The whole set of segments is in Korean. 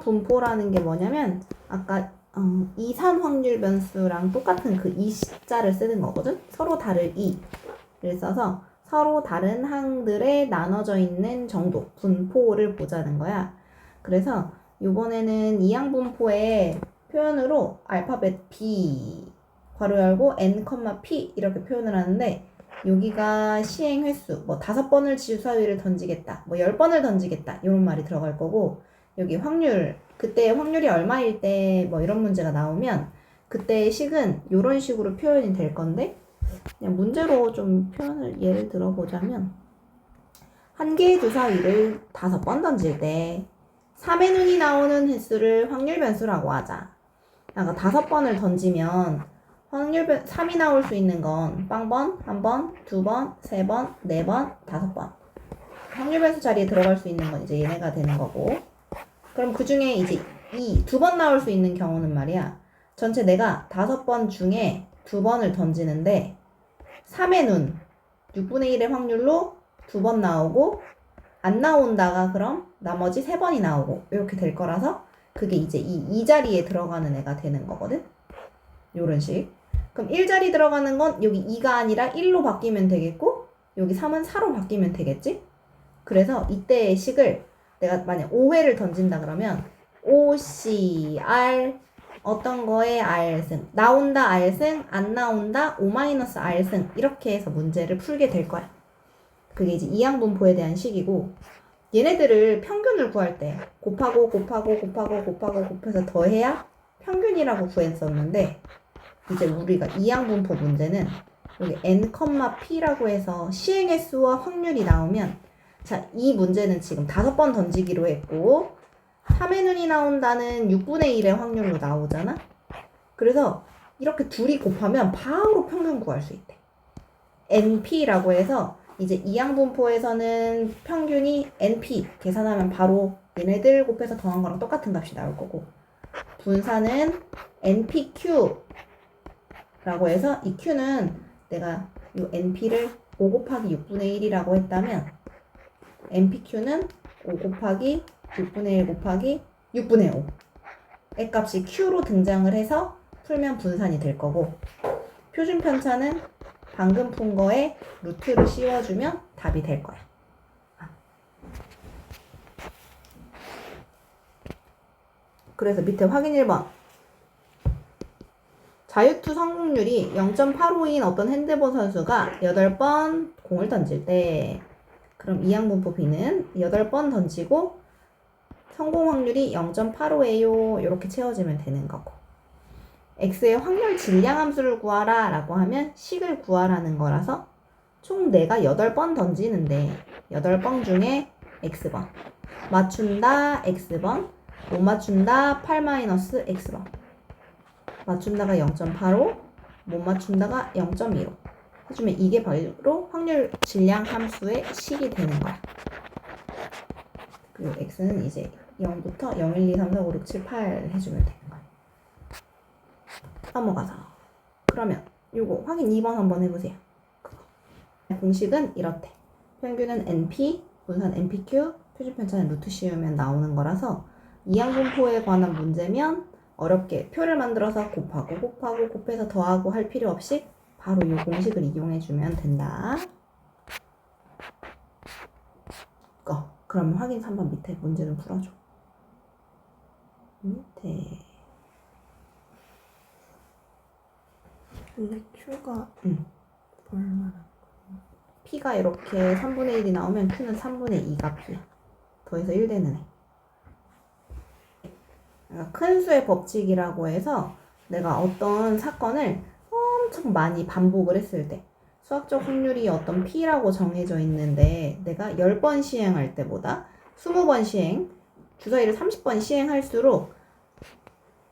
분포라는 게 뭐냐면 아까 이산 확률 변수랑 똑같은 그 이자를 쓰는 거거든. 서로 다를 이를 써서 서로 다른 항들에 나눠져 있는 정도 분포를 보자는 거야. 그래서 이번에는 이항 분포의 표현으로 알파벳 B 괄호 열고 n, p 이렇게 표현을 하는데 여기가 시행 횟수 뭐 5번을 주사위를 던지겠다 뭐 10번을 던지겠다 이런 말이 들어갈 거고 여기 확률 그때 확률이 얼마일 때 뭐 이런 문제가 나오면 그때의 식은 이런 식으로 표현이 될 건데 그냥 문제로 좀 표현을 예를 들어보자면 한 개의 주사위를 5번 던질 때 3의 눈이 나오는 횟수를 확률 변수라고 하자. 그러니까 5번을 던지면 확률 3이 나올 수 있는 건 빵번, 1번, 2번, 3번, 4번, 5번. 확률 변수 자리에 들어갈 수 있는 건 이제 얘네가 되는 거고. 그럼 그 중에 이제 2번 나올 수 있는 경우는 말이야. 전체 내가 5번 중에 2번을 던지는데 3의 눈, 6분의 1의 확률로 2번 나오고 안 나온다가 그럼 나머지 3번이 나오고 이렇게 될 거라서 그게 이제 이 자리에 들어가는 애가 되는 거거든. 요런 식. 그럼 1자리 들어가는 건 여기 2가 아니라 1로 바뀌면 되겠고 여기 3은 4로 바뀌면 되겠지? 그래서 이때의 식을 내가 만약 5회를 던진다 그러면 OCR 어떤 거에 R승 나온다 R승 안 나온다 O-R승 이렇게 해서 문제를 풀게 될 거야. 그게 이제 이항분포에 대한 식이고 얘네들을 평균을 구할 때 곱하고 곱해서 더해야 평균이라고 구했었는데 이제 우리가 이항분포 문제는 여기 n, p라고 해서 시행의 수와 확률이 나오면 자, 이 문제는 지금 5번 던지기로 했고 3의 눈이 나온다는 6분의 1의 확률로 나오잖아. 그래서 이렇게 둘이 곱하면 바로 평균 구할 수 있대. np라고 해서 이제 이항분포에서는 평균이 np 계산하면 바로 얘네들 곱해서 더한 거랑 똑같은 값이 나올 거고 분산은 npq 라고 해서 이 q는 내가 이 np를 5 곱하기 6분의 1이라고 했다면 npq는 5 곱하기 6분의 1 곱하기 6분의 5 의 값이 q로 등장을 해서 풀면 분산이 될 거고 표준 편차는 방금 푼 거에 루트를 씌워주면 답이 될 거야. 그래서 밑에 확인 1번 자유투 성공률이 0.85인 어떤 핸드볼 선수가 8번 공을 던질 때 그럼 이항분포 B는 8번 던지고 성공 확률이 0.85예요. 이렇게 채워지면 되는 거고 X의 확률 질량 함수를 구하라 라고 하면 식을 구하라는 거라서 총 내가 8번 던지는데 8번 중에 X번 맞춘다 X번 못 맞춘다 8-X번 맞춘다가 0.85 못 맞춘다가 0.15 해주면 이게 바로 확률 질량 함수의 식이 되는 거야. 그리고 X는 이제 0부터 0, 1, 2, 3, 4, 5, 6, 7, 8 해주면 되는 거야. 넘어가서 그러면 요거 확인 2번 한번 해보세요. 공식은 이렇대. 평균은 NP, 분산 NPQ, 표준 편차는 루트 씌우면 나오는 거라서 이항분포에 관한 문제면 어렵게 표를 만들어서 곱해서 더하고 할 필요 없이 바로 이 공식을 이용해주면 된다. 그럼 확인 3번 밑에 문제 좀 풀어줘. 밑에 근데 Q가 얼마나? P가 이렇게 3분의 1이 나오면 Q는 3분의 2가 P야. 더해서 1 되는 애. 큰 수의 법칙이라고 해서 내가 어떤 사건을 엄청 많이 반복을 했을 때 수학적 확률이 어떤 P라고 정해져 있는데 내가 10번 시행할 때보다 20번 시행, 주사위를 30번 시행할수록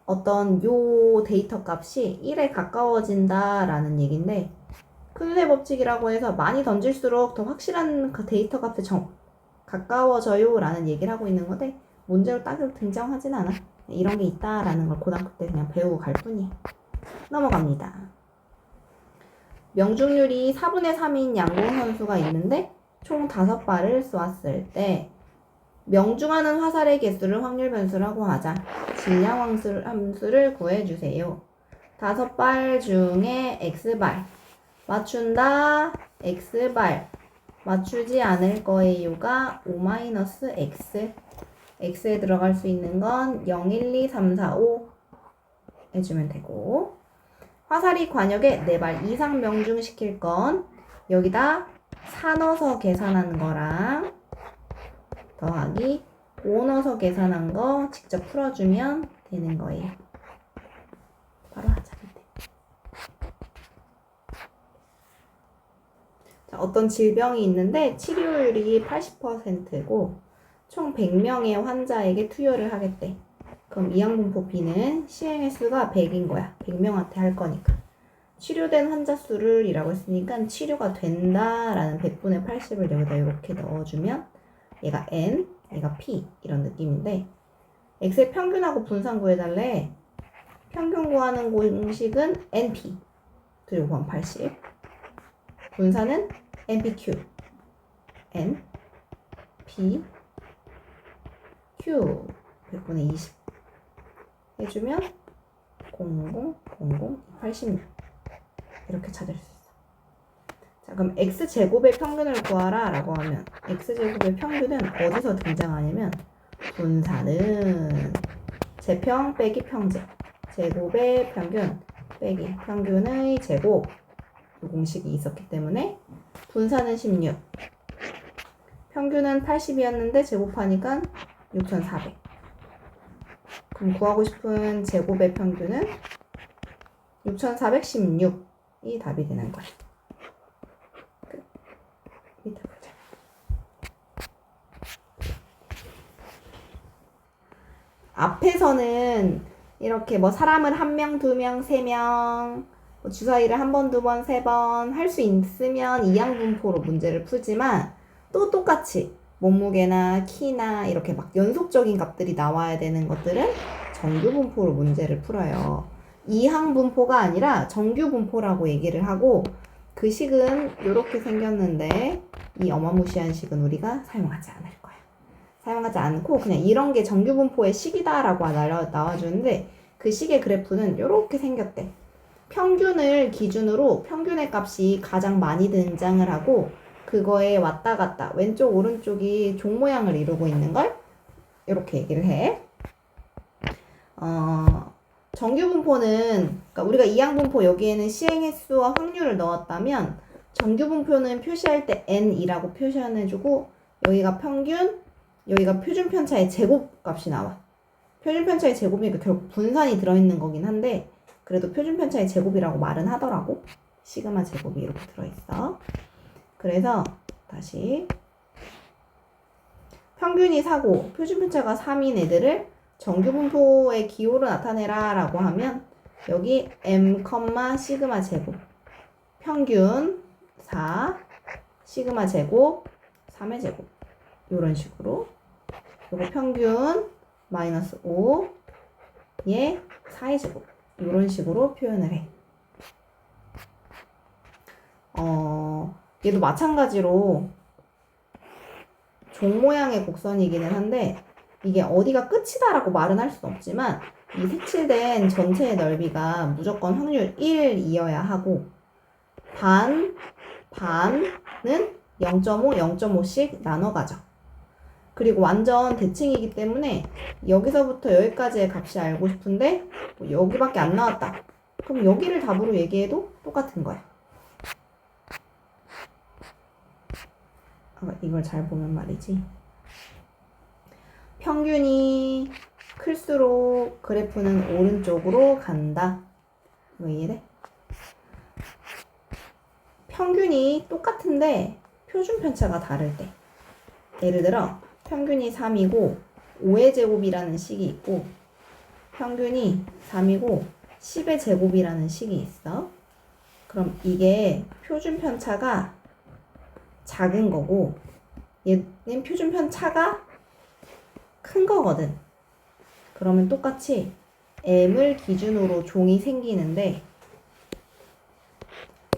어떤 요 데이터 값이 1에 가까워진다라는 얘기인데 큰 수의 법칙이라고 해서 많이 던질수록 더 확실한 그 데이터 값에 가까워져요 라는 얘기를 하고 있는 건데 문제로 따로 등장하진 않아. 이런 게 있다라는 걸 고등학교 때 그냥 배우고 갈 뿐이야. 넘어갑니다. 명중률이 4분의 3인 양궁 선수가 있는데 총 5발을 쏘았을 때 명중하는 화살의 개수를 확률 변수라고 하자. 질량 함수를 구해주세요. 5발 중에 X발 맞춘다. X발 맞추지 않을 거예요가 5-X. X에 들어갈 수 있는 건 0, 1, 2, 3, 4, 5 해주면 되고, 화살이 관역에 4발 이상 명중시킬 건 여기다 4 넣어서 계산한 거랑 더하기 5 넣어서 계산한 거 직접 풀어주면 되는 거예요. 바로 하자. 자, 어떤 질병이 있는데 치료율이 80%고 총 100명의 환자에게 투여를 하겠대. 그럼 이항분포 B는 시행횟수가 100인 거야. 100명한테 할 거니까. 치료된 환자 수를 이라고 했으니까 치료가 된다라는 100분의 80을 여기다 이렇게 넣어주면 얘가 N, 얘가 P 이런 느낌인데 X의 평균하고 분산 구해달래. 평균 구하는 공식은 NP 그리고 곱하면 80. 분산은 NPQ N P Q 100분의 20 해주면 00, 00, 86 이렇게 찾을 수 있어. 자, 그럼 X제곱의 평균을 구하라 라고 하면 X제곱의 평균은 어디서 등장하냐면 분산은 제평 빼기 평제 제곱의 평균 빼기 평균의 제곱 이 공식이 있었기 때문에 분산은 16 평균은 80이었는데 제곱하니까 6400. 그럼 구하고 싶은 제곱의 평균은 6416이 답이 되는 거야. 끝. 밑에 보자. 앞에서는 이렇게 뭐 사람을 1명, 2명, 3명, 뭐 주사위를 1번, 2번, 3번 할 수 있으면 이항분포로 문제를 풀지만 또 똑같이 몸무게나 키나 이렇게 막 연속적인 값들이 나와야 되는 것들은 정규분포로 문제를 풀어요. 이항분포가 아니라 정규분포라고 얘기를 하고 그 식은 이렇게 생겼는데 이 어마무시한 식은 우리가 사용하지 않을 거야. 사용하지 않고 그냥 이런 게 정규분포의 식이다라고 나와주는데 그 식의 그래프는 이렇게 생겼대. 평균을 기준으로 평균의 값이 가장 많이 등장을 하고 그거에 왔다 갔다 왼쪽 오른쪽이 종 모양을 이루고 있는 걸 이렇게 얘기를 해. 정규분포는 그러니까 우리가 이항분포 여기에는 시행횟수와 확률을 넣었다면 정규분포는 표시할 때 n이라고 표시해주고 여기가 평균 여기가 표준편차의 제곱값이 나와. 표준편차의 제곱이니까 결국 분산이 들어있는 거긴 한데 그래도 표준편차의 제곱이라고 말은 하더라고. 시그마 제곱이 이렇게 들어있어. 그래서 다시 평균이 4고 표준편차가 3인 애들을 정규분포의 기호로 나타내라 라고 하면 여기 m, 시그마 제곱 평균 4 시그마 제곱 3의 제곱 이런 식으로 요거 평균 마이너스 5 얘 4의 제곱 이런 식으로 표현을 해. 얘도 마찬가지로 종 모양의 곡선이기는 한데 이게 어디가 끝이다라고 말은 할 수는 없지만 이 색칠된 전체의 넓이가 무조건 확률 1이어야 하고 반은 0.5, 0.5씩 나눠가죠. 그리고 완전 대칭이기 때문에 여기서부터 여기까지의 값이 알고 싶은데 뭐 여기밖에 안 나왔다. 그럼 여기를 답으로 얘기해도 똑같은 거야. 이걸 잘 보면 말이지. 평균이 클수록 그래프는 오른쪽으로 간다. 이거 이해돼? 평균이 똑같은데 표준 편차가 다를 때. 예를 들어 평균이 3이고 5의 제곱이라는 식이 있고 평균이 3이고 10의 제곱이라는 식이 있어. 그럼 이게 표준 편차가 작은 거고 얘는 표준 편차가 큰 거거든. 그러면 똑같이 m을 기준으로 종이 생기는데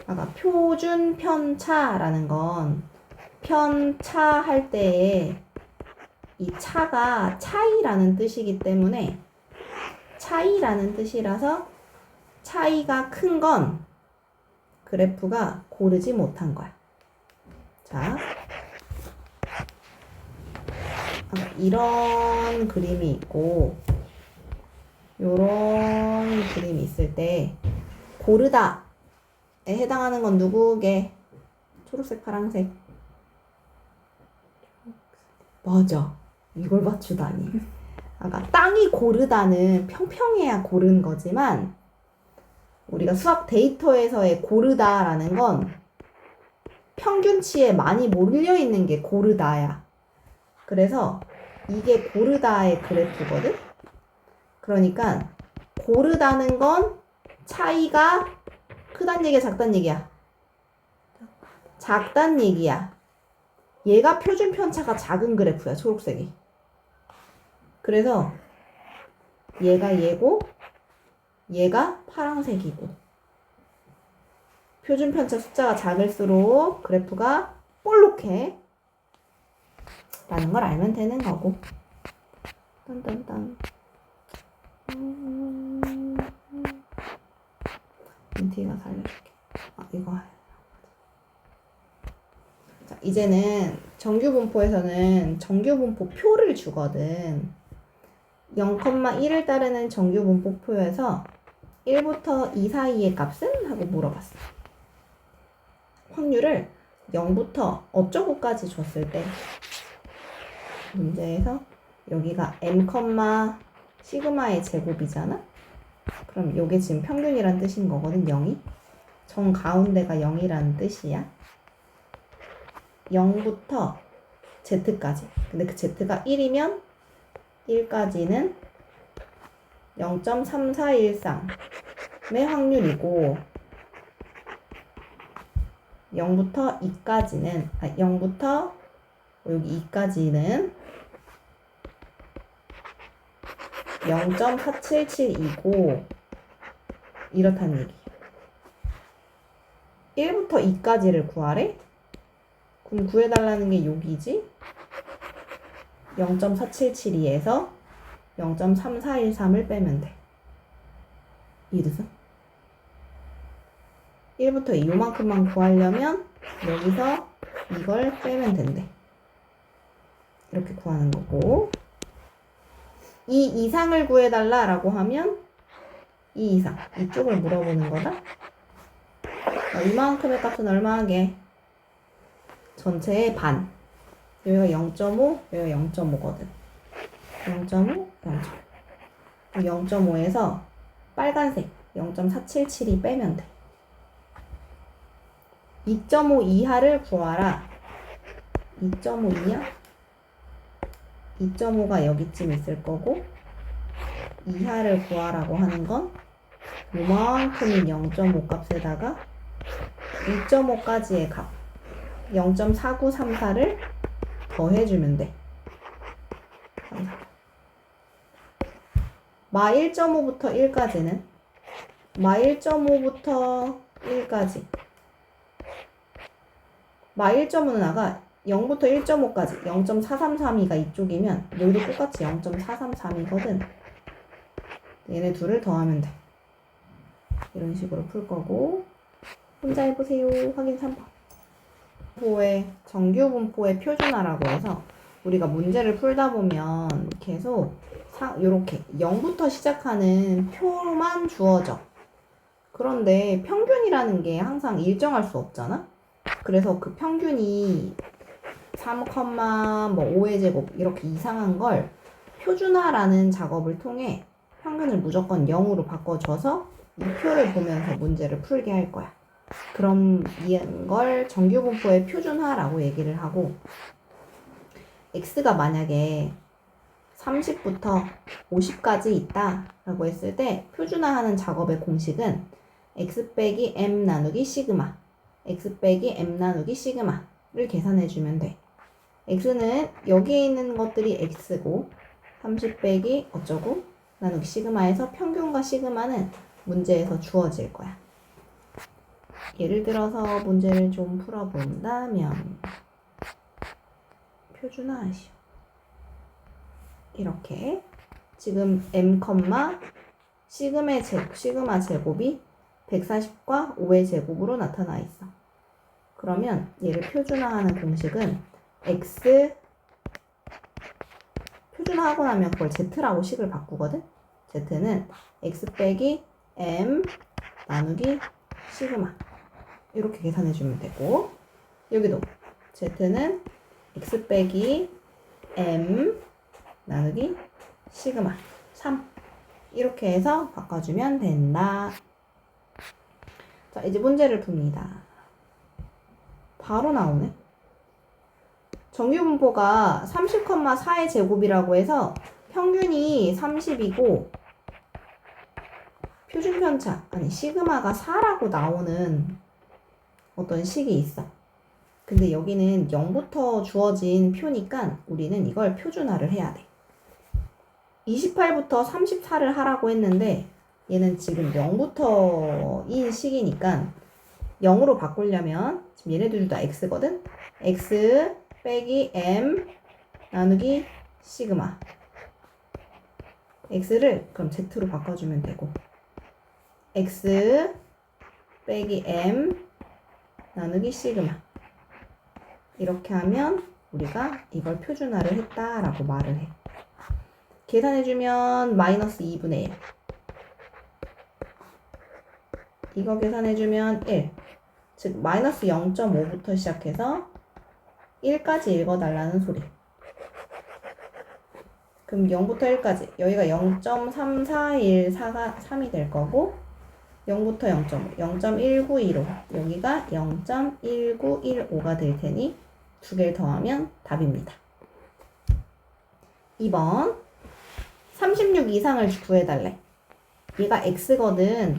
아까 표준 편차라는 건 편차 할 때에 이 차가 차이라는 뜻이기 때문에 차이라는 뜻이라서 차이가 큰 건 그래프가 고르지 못한 거야. 자, 이런 그림이 있고 요런 그림이 있을 때 고르다에 해당하는 건 누구게? 초록색, 파란색. 맞아. 이걸 맞추다니. 아까 땅이 고르다는 평평해야 고른 거지만 우리가 수학 데이터에서의 고르다라는 건 평균치에 많이 몰려 있는 게 고르다야. 그래서 이게 고르다의 그래프거든? 그러니까 고르다는 건 차이가 크단 얘기야, 작단 얘기야? 작단 얘기야. 얘가 표준 편차가 작은 그래프야, 초록색이. 그래서 얘가 얘고 얘가 파란색이고 표준 편차 숫자가 작을수록 그래프가 볼록해 라는 걸 알면 되는 거고. 딴딴딴. 민티가 살려줄게. 이거. 자, 이제는 정규분포에서는 정규분포 표를 주거든. 0,1을 따르는 정규분포표에서 1부터 2 사이의 값은? 하고 물어봤어. 확률을 0부터 어쩌고까지 줬을 때 문제에서 여기가 m, 시그마의 제곱이잖아? 그럼 이게 지금 평균이란 뜻인 거거든, 0이. 정 가운데가 0이라는 뜻이야. 0부터 z까지. 근데 그 z가 1이면 1까지는 0.3413의 확률이고 0부터 2까지는 0부터 여기 2까지는 0.477이고 이렇다는 얘기야. 1부터 2까지를 구하래? 그럼 구해달라는 게 여기지? 0.477에서 0.3413을 빼면 돼. 이해됐어? 1부터 2 요만큼만 구하려면 여기서 이걸 빼면 된대. 이렇게 구하는 거고, 이 이상을 구해달라 라고 하면 이 이상, 이쪽을 물어보는 거다. 이만큼의 값은 얼마하게? 전체의 반. 여기가 0.5, 여기가 0.5거든. 0.5, 0.5. 0.5에서 빨간색 0.477이 빼면 돼. 2.5 이하를 구하라. 2.5 이하? 2.5가 여기쯤 있을 거고 이하를 구하라고 하는 건 요만큼인 0.5 값에다가 2.5까지의 값 0.4934를 더해주면 돼. 마 1.5부터 1까지는 마 1.5부터 1까지 마 1.5는 아까 0부터 1.5까지 0.4332가 이쪽이면 여기도 똑같이 0.433이거든. 얘네 둘을 더하면 돼. 이런 식으로 풀 거고 혼자 해보세요. 확인 3번. 정규분포의 표준화라고 해서 우리가 문제를 풀다 보면 계속 이렇게 0부터 시작하는 표만 주어져. 그런데 평균이라는 게 항상 일정할 수 없잖아? 그래서 그 평균이 3,5의 제곱 이렇게 이상한 걸 표준화라는 작업을 통해 평균을 무조건 0으로 바꿔줘서 이 표를 보면서 문제를 풀게 할 거야. 그럼 이걸 정규분포의 표준화라고 얘기를 하고 x가 만약에 30부터 50까지 있다 라고 했을 때 표준화하는 작업의 공식은 x 빼기 m 나누기 시그마 x 빼기 m 나누기 시그마를 계산해주면 돼. x는 여기에 있는 것들이 x고 30 빼기 어쩌고 나누기 시그마에서 평균과 시그마는 문제에서 주어질 거야. 예를 들어서 문제를 좀 풀어본다면 표준화하시오. 이렇게 지금 시그마 제곱이 140과 5의 제곱으로 나타나 있어. 그러면 얘를 표준화하는 공식은 x 표준화하고 나면 그걸 z라고 식을 바꾸거든. z는 x 빼기 m 나누기 시그마 이렇게 계산해주면 되고, 여기도 z는 x 빼기 m 나누기 시그마 3 이렇게 해서 바꿔주면 된다. 자, 이제 문제를 풉니다. 바로 나오네. 정규분포가 30,4의 제곱이라고 해서 평균이 30이고 표준편차, 아니 시그마가 4라고 나오는 어떤 식이 있어. 근데 여기는 0부터 주어진 표니까 우리는 이걸 표준화를 해야 돼. 28부터 34를 하라고 했는데 얘는 지금 0부터인 식이니까 0으로 바꾸려면 지금 얘네들도 다 x거든? x 빼기 m 나누기 시그마 x를 그럼 z로 바꿔주면 되고, x 빼기 m 나누기 시그마 이렇게 하면 우리가 이걸 표준화를 했다라고 말을 해. 계산해주면 마이너스 2분의 1. 이거 계산해주면 1. 즉 마이너스 0.5부터 시작해서 1까지 읽어달라는 소리. 그럼 0부터 1까지 여기가 0.3414가 3이 될 거고, 0부터 0.5, 0.1915 여기가 0.1915가 될 테니 두 개를 더하면 답입니다. 2번 36 이상을 구해달래. 얘가 x거든.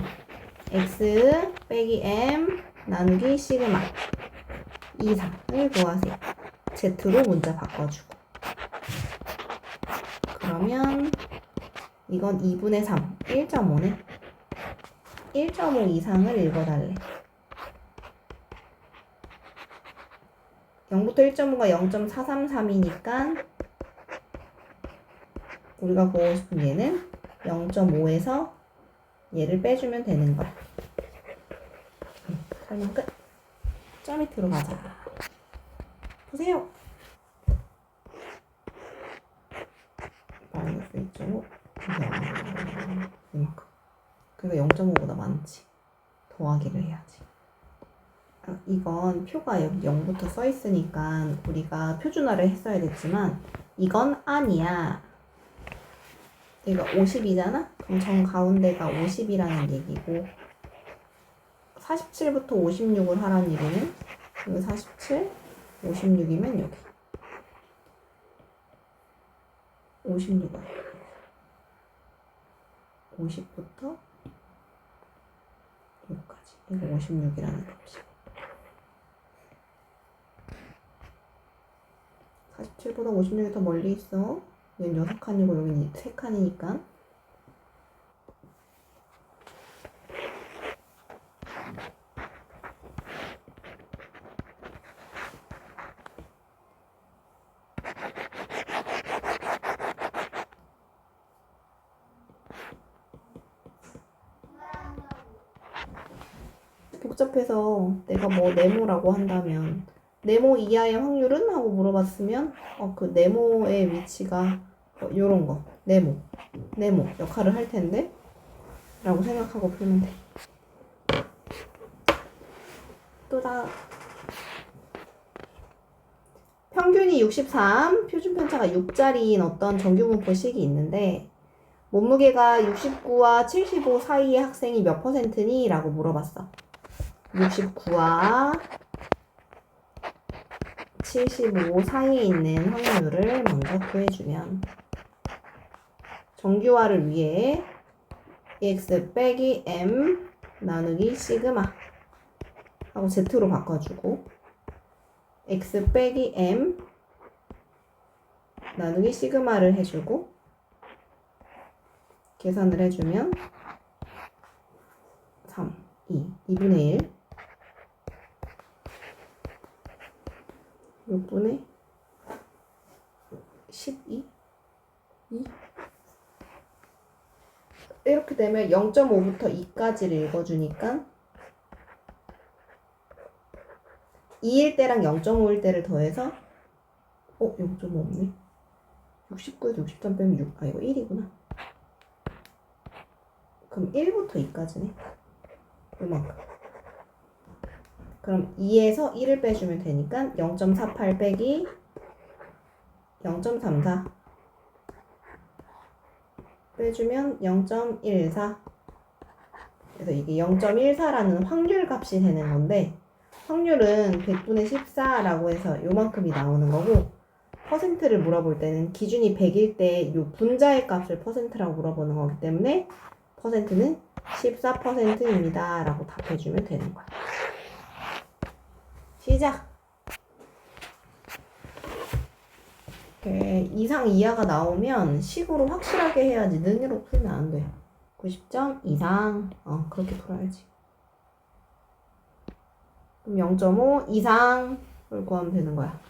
x 빼기 m 나누기 시그마 이상을 구하세요. z로 문자 바꿔주고. 그러면 이건 2분의 3, 1.5네. 1.5 이상을 읽어달래. 0부터 1.5가 0.433이니까 우리가 보고 싶은 얘는 0.5에서 얘를 빼주면 되는 거야. 설명 끝. 점 밑으로 가자. 보세요. 마이너스 1.5 이만큼. 그러니까 0.5보다 많지. 더하기를 해야지. 이건 표가 여기 0부터 써 있으니까 우리가 표준화를 했어야 됐지만 이건 아니야. 얘가 50이잖아? 그럼 정 가운데가 50이라는 얘기고, 47부터 56을 하라는 얘기는 여기 47, 56이면 여기 56을 50부터 여기까지. 이거 56이라는 값이. 47보다 56이 더 멀리 있어. 여긴 6칸이고 여긴 3칸이니까. 복잡해서 내가 뭐 네모라고 한다면 네모 이하의 확률은? 하고 물어봤으면 그 네모의 위치가 요런 거 네모 역할을 할 텐데 라고 생각하고 풀면 돼. 또다. 평균이 63, 표준 편차가 6짜리인 어떤 정규분포식이 있는데 몸무게가 69와 75 사이의 학생이 몇 %니? 라고 물어봤어. 69와 75 사이에 있는 확률을 먼저 구해주면 정규화를 위해 x 빼기 m 나누기 시그마 하고 z로 바꿔주고, x 빼기 m 나누기 시그마를 해주고 계산을 해주면 3, 2분의 1 6분의 12 2 이렇게 되면 0.5부터 2까지를 읽어주니까 2일 때랑 0.5일 때를 더해서 0.5 없네. 69에서 63 빼면 6. 이거 1이구나. 그럼 1부터 2까지네. 이만큼. 그럼 2에서 1을 빼주면 되니까 0.48 빼기 0.34 빼주면 0.14. 그래서 이게 0.14라는 확률 값이 되는 건데, 확률은 100분의 14라고 해서 요만큼이 나오는 거고, 퍼센트를 물어볼 때는 기준이 100일 때 요 분자의 값을 퍼센트라고 물어보는 거기 때문에 퍼센트는 14%입니다 라고 답해주면 되는 거야. 시작! 이상 이하가 나오면 식으로 확실하게 해야지 능으로 풀면 안 돼. 90점 이상. 그렇게 풀어야지. 그럼 0.5 이상을 구하면 되는 거야.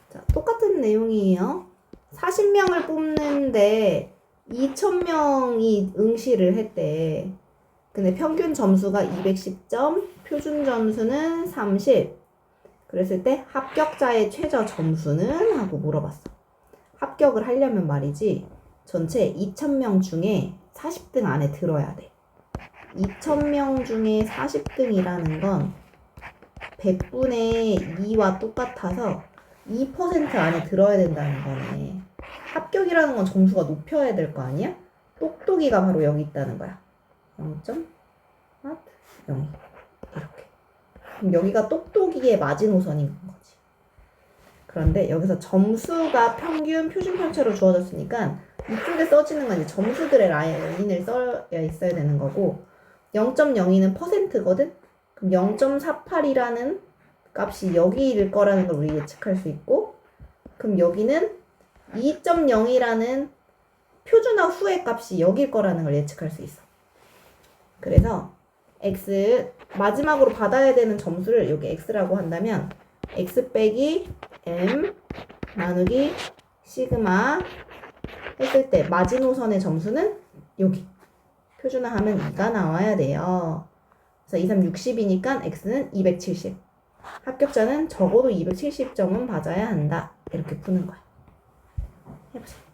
자, 똑같은 내용이에요. 40명을 뽑는데 2,000명이 응시를 했대. 근데 평균 점수가 210점, 표준 점수는 30. 그랬을 때 합격자의 최저 점수는? 하고 물어봤어. 합격을 하려면 말이지, 전체 2,000명 중에 40등 안에 들어야 돼. 2,000명 중에 40등이라는 건 100분의 2와 똑같아서 2% 안에 들어야 된다는 거네. 합격이라는 건 점수가 높여야 될 거 아니야? 똑똑이가 바로 여기 있다는 거야. 0.02 이렇게. 그럼 여기가 똑똑이의 마지노선인 거지. 그런데 여기서 점수가 평균 표준 편차로 주어졌으니까 이쪽에 써지는 건 이제 점수들의 라인을 써야 있어야 되는 거고, 0.02는 퍼센트거든? 그럼 0.48이라는 값이 여기일 거라는 걸 우리 예측할 수 있고, 그럼 여기는 2.0이라는 표준화 후의 값이 여길 거라는 걸 예측할 수 있어. 그래서 x 마지막으로 받아야 되는 점수를 여기 x라고 한다면 x 빼기 m 나누기 시그마 했을 때 마지노선의 점수는 여기 표준화하면 2가 나와야 돼요. 그래서 2, 3, 60이니까 x는 270. 합격자는 적어도 270점은 받아야 한다. 이렇게 푸는 거야. 해보세요.